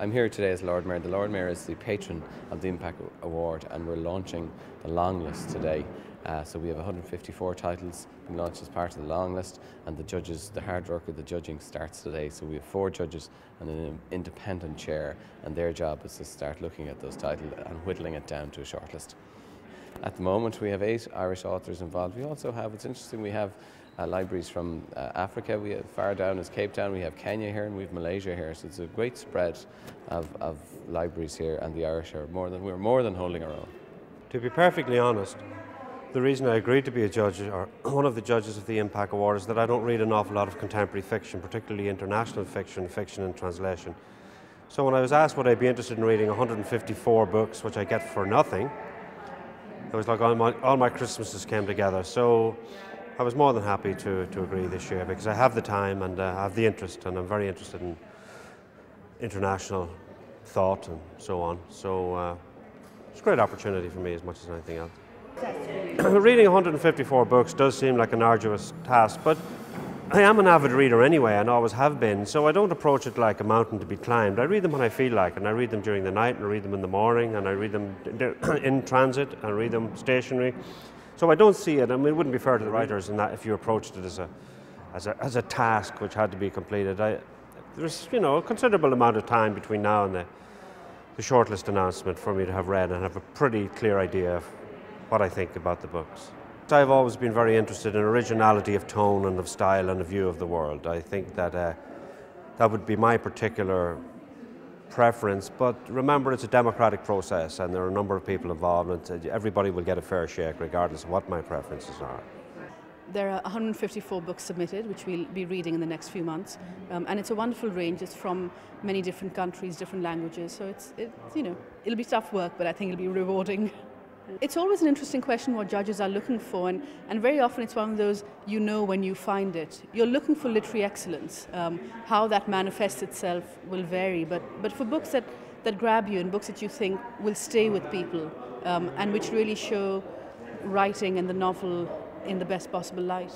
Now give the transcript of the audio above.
I'm here today as Lord Mayor. The Lord Mayor is the patron of the IMPAC Award, and we're launching the long list today. So we have 154 titles being launched as part of the long list, and the judges, the hard work of the judging starts today. So we have 4 judges and an independent chair, and their job is to start looking at those titles and whittling it down to a shortlist. At the moment we have 8 Irish authors involved. We also have, it's interesting, we have libraries from Africa. We have far down as Cape Town, we have Kenya here, and we have Malaysia here. So it's a great spread of libraries here, and the Irish are we're more than holding our own. To be perfectly honest, the reason I agreed to be a judge, or one of the judges of the IMPAC Award, is that I don't read an awful lot of contemporary fiction, particularly international fiction, fiction in translation. So when I was asked would I be interested in reading 154 books, which I get for nothing, it was like all my Christmases came together. So I was more than happy to agree this year, because I have the time and I have the interest, and I'm very interested in international thought and so on. So it's a great opportunity for me as much as anything else. Reading 154 books does seem like an arduous task, but I am an avid reader anyway, and always have been, so I don't approach it like a mountain to be climbed. I read them when I feel like, and I read them during the night, and I read them in the morning, and I read them in transit, and I read them stationary. So I don't see it. I mean, it wouldn't be fair to the writers in that if you approached it as a task which had to be completed. There's a considerable amount of time between now and the shortlist announcement for me to have read and have a pretty clear idea of what I think about the books. I've always been very interested in originality of tone and of style and of view of the world. I think that that would be my particular preference, but remember, it's a democratic process and there are a number of people involved, and everybody will get a fair shake regardless of what my preferences are. There are 154 books submitted, which we'll be reading in the next few months, and it's a wonderful range. It's from many different countries, different languages, so it'll be tough work, but I think it'll be rewarding. It's always an interesting question what judges are looking for, and very often it's one of those when you find it. You're looking for literary excellence. How that manifests itself will vary, but for books that grab you and books that you think will stay with people and which really show writing and the novel in the best possible light.